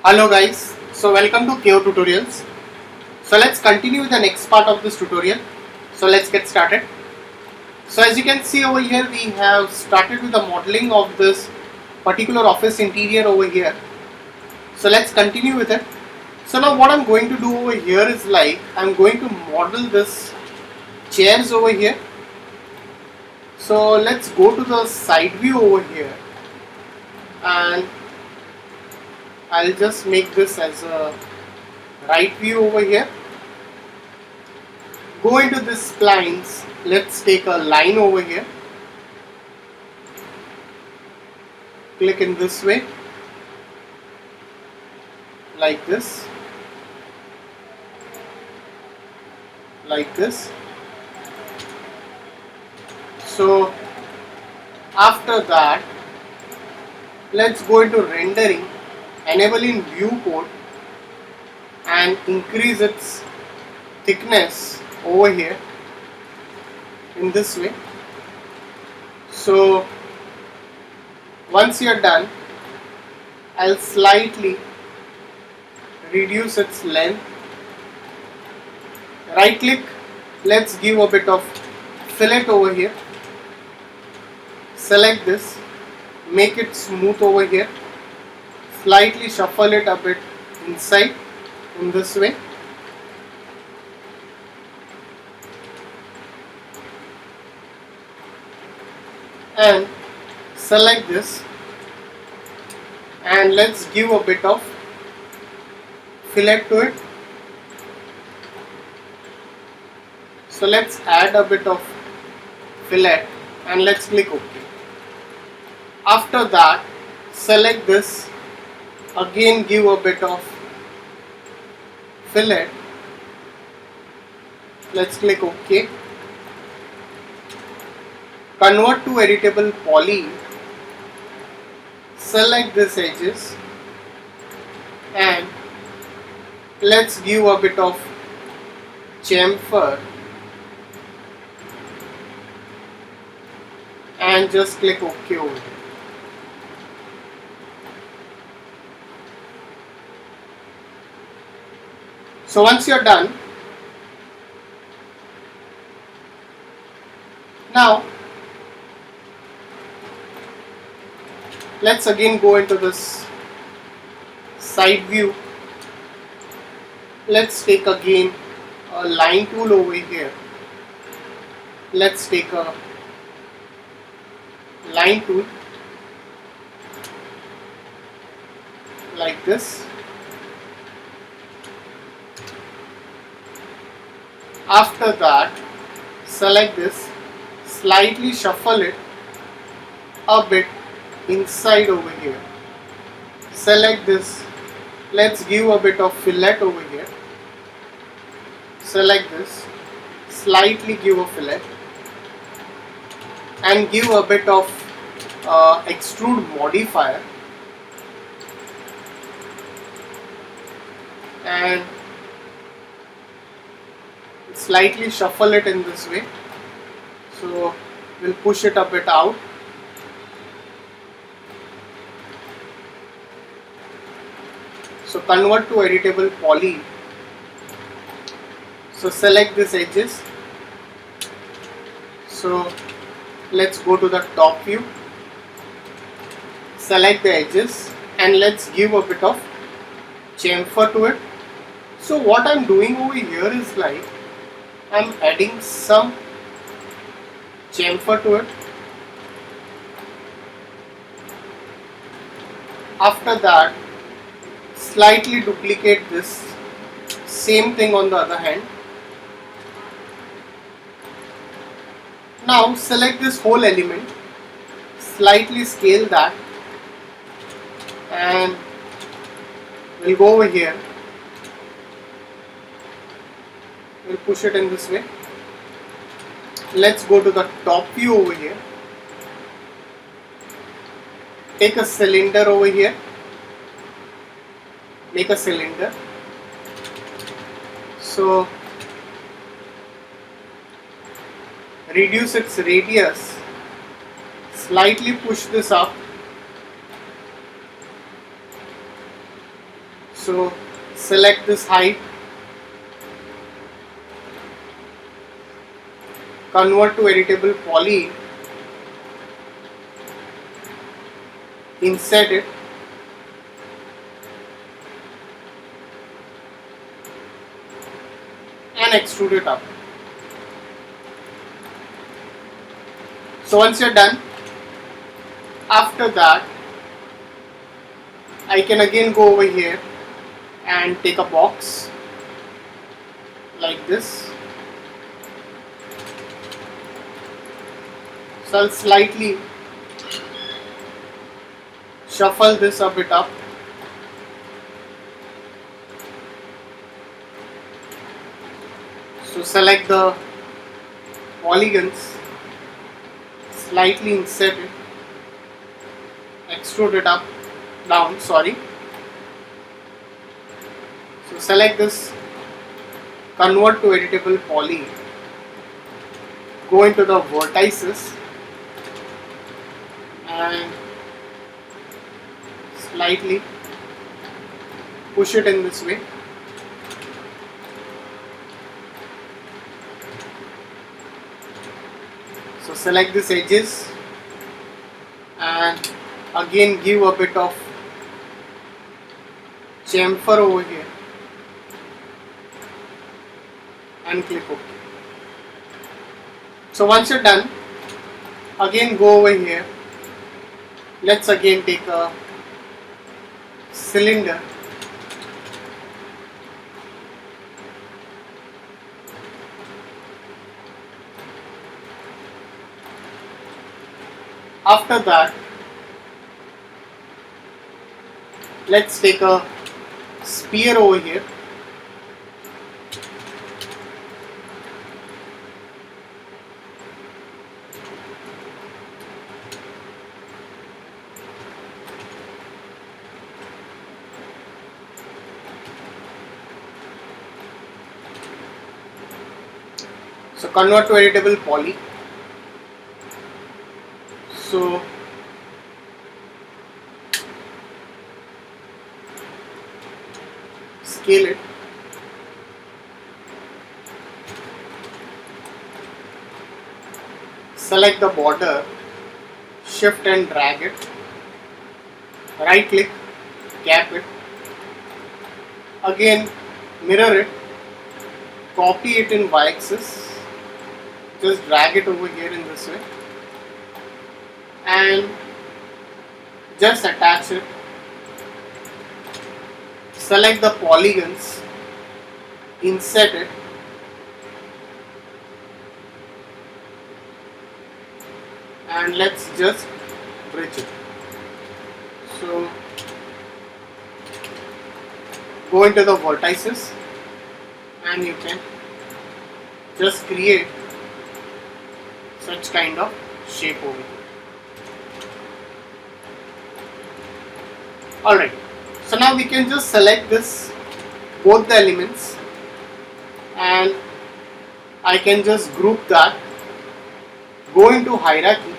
Hello guys, so welcome to KO Tutorials. So let's continue with the next part of this tutorial. So let's get started. So as you can see over here, we have started with the modeling of this particular office interior over here. So let's continue with it. So now what I'm going to do over here is like I'm going to model this chairs over here. So let's go to the side view over here and I'll just make this as a right view over here. Go into this splines. Let's take a line over here. Click in this way, like this, like this. So after that, let's go into rendering, enable in viewport and increase its thickness over here in this way. So once you're done, I'll slightly reduce its length. Right click, let's give a bit of fillet over here. Select this, make it smooth over here, slightly shuffle it a bit inside in this way. And select this and let's give a bit of fillet to it. So let's add a bit of fillet and let's click OK. After that, select this, again give a bit of fillet. Let's click OK. Convert to editable poly. Select this edges and let's give a bit of chamfer and just click OK over here. So once you're done, now let's again go into this side view. Let's take again a line tool over here. Let's take a line tool like this. After that, select this, slightly shuffle it a bit inside over here. Select this, let's give a bit of fillet over here. Select this, slightly give a fillet and give a bit of extrude modifier and slightly shuffle it in this way. So we'll push it a bit out. So convert to editable poly. So select these edges. So let's go to the top view. Select the edges and let's give a bit of chamfer to it. So what I'm doing over here is like I'm adding some chamfer to it. After that, slightly duplicate this, same thing on the other hand. Now select this whole element, slightly scale that and we'll go over here. We'll push it in this way. Let's go to the top view over here. Take a cylinder over here. Make a cylinder. So reduce its radius, slightly push this up So select this height, convert to editable poly, insert it, and extrude it up. So once you're done, after that I can again go over here and take a box like this. So I'll slightly shuffle this a bit up. So select the polygons, slightly insert it, extrude it up, down, sorry. So select this, convert to editable poly, go into the vertices and slightly push it in this way. So select these edges and again give a bit of chamfer over here and click OK. So once you're done, again go over here. Let's again take a cylinder, after that let's take a sphere over here. So convert to editable poly. So scale it, select the border, shift and drag it, right click, cap it, again mirror it, copy it in y-axis, just drag it over here in this way and just attach it. Select the polygons, insert it, and let's just bridge it. So go into the vertices and you can just create such kind of shape over here. Alright, so now we can just select this, both the elements, and I can just group that, go into hierarchy,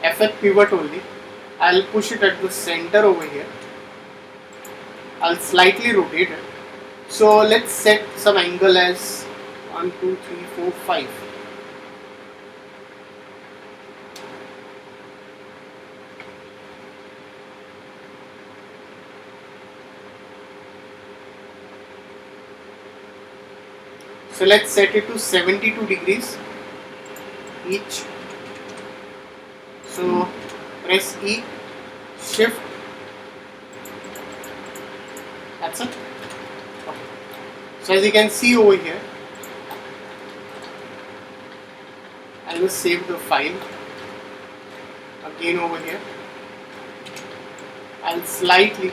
effect pivot only, I'll push it at the center over here, I'll slightly rotate it. So let's set some angle as 1, 2, 3, 4, 5. So let's set it to 72 degrees each. So press E, shift, that's it. Okay. So as you can see over here, I'll just save the file. Again over here, I'll slightly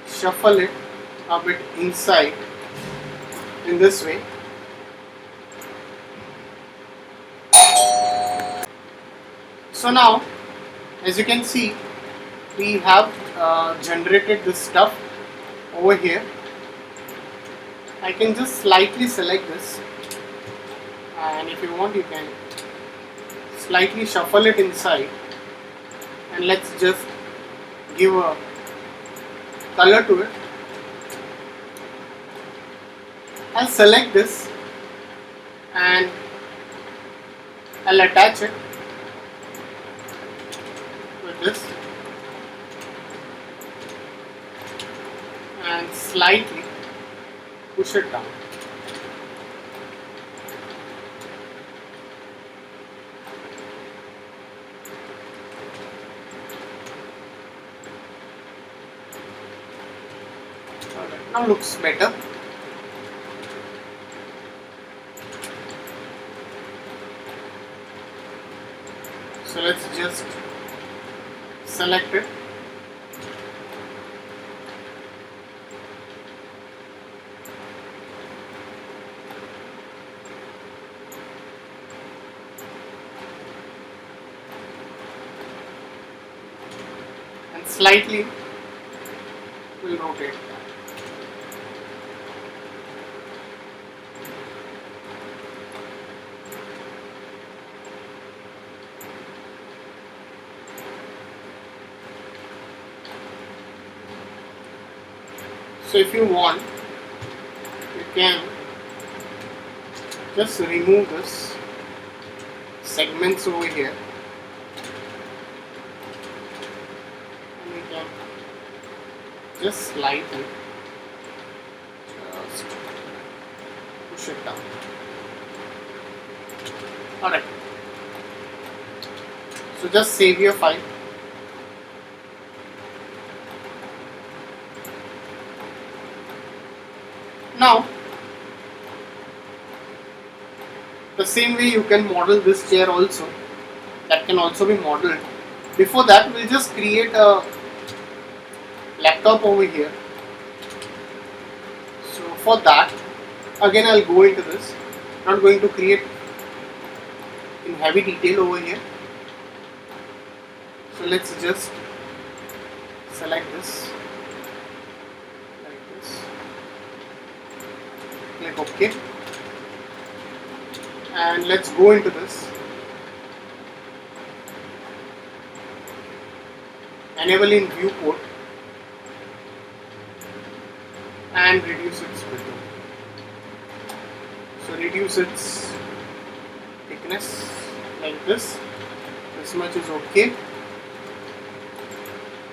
shuffle it a bit inside in this way. So now, as you can see, we have generated this stuff over here. I can just slightly select this, and if you want you can slightly shuffle it inside, and let's just give a color to it. I'll select this and I'll attach it with this and slightly push it down. Alright, now looks better. So let's just select it. And slightly we'll rotate that. So if you want, you can just remove this segments over here and you can just slightly just push it down. Alright, so just save your file. Now, the same way you can model this chair also, that can also be modeled. Before that, we'll just create a laptop over here. So for that, again I'll go into this. Not going to create in heavy detail over here. So let's just select this like this. Click OK and let's go into this, enable in viewport and reduce its width. So reduce its thickness like this much is OK.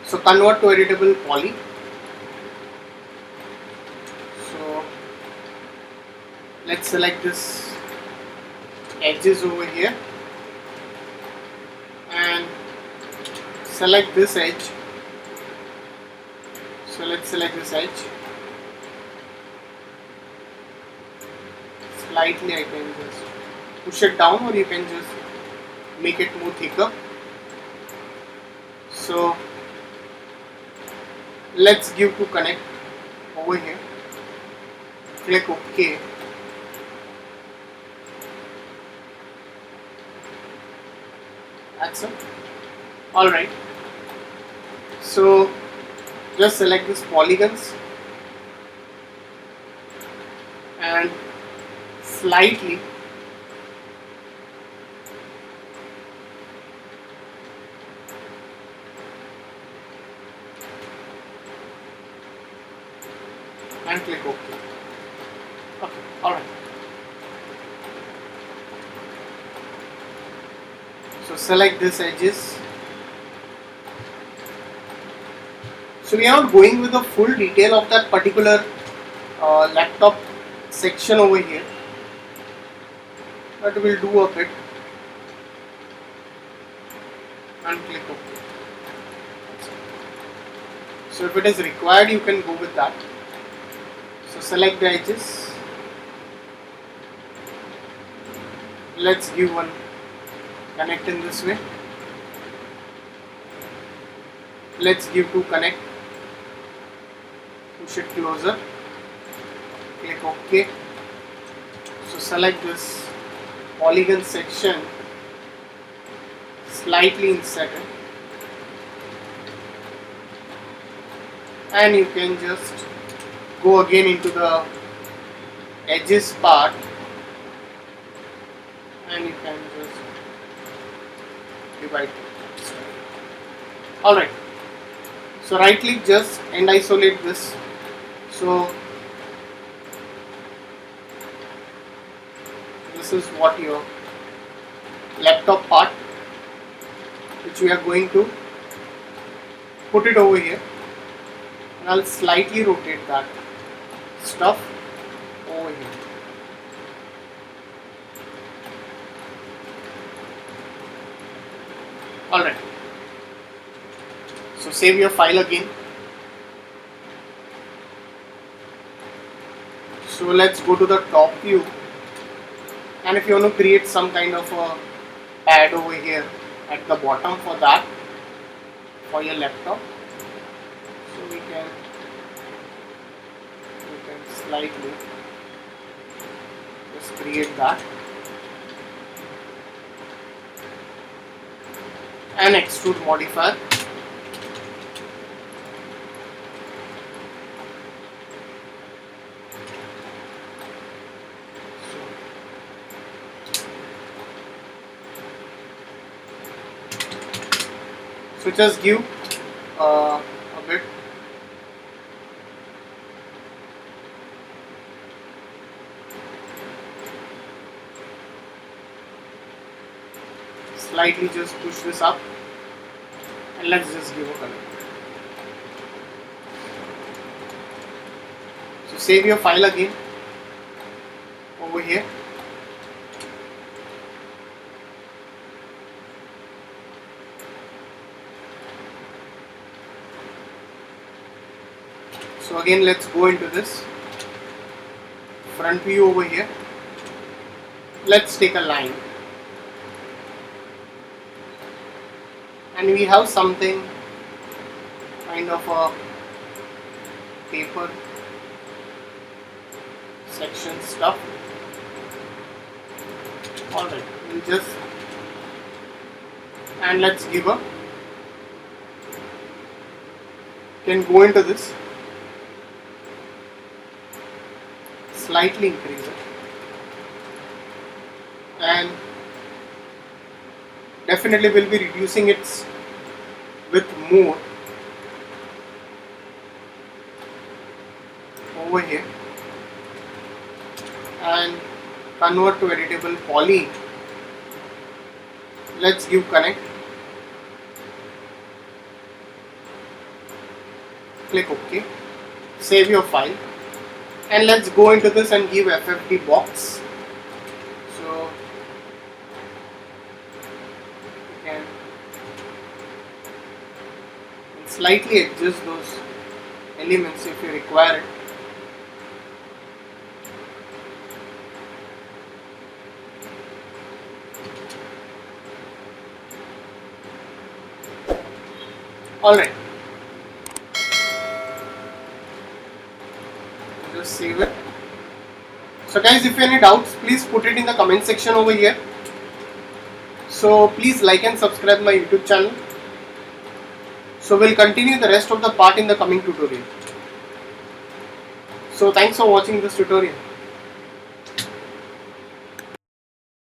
So convert to editable poly. So let's select this edges over here and select this edge. So let's select this edge. Slightly I can just push it down, or you can just make it more thicker. So let's give to connect over here. Click OK. That's it. Alright. So just select these polygons and slightly and click OK. Okay, alright. So select these edges. So we are not going with the full detail of that particular laptop section over here, but we'll do a bit and click OK. So if it is required, you can go with that. So select the edges. Let's give one connect in this way. Let's give to connect. Push it closer. Click OK. So select this polygon section, slightly insert it, and you can just go again into the edges part and you can just divide it. Alright, so right click just and isolate this. So this is what your laptop part, which we are going to put it over here, and I'll slightly rotate that stuff over here. Alright, so save your file again. So let's go to the top view, and if you want to create some kind of a pad over here at the bottom for that, for your laptop, so we can slightly just create that and extrude modifier. So just give a bit. Slightly just push this up, and let's just give a color. So save your file again over here. So again, let's go into this front view over here. Let's take a line, and we have something kind of a paper section stuff. Alright, we'll just, and let's give a, can go into this, slightly increase it, and definitely will be reducing its width more over here, and convert to editable poly. Let's give connect, click OK, save your file, and let's go into this and give FFD box. So you can slightly adjust those elements if you require it. Alright, just save it. So guys, if you have any doubts, please put it in the comment section over here. So please like and subscribe my YouTube channel. So we'll continue the rest of the part in the coming tutorial. So thanks for watching this tutorial.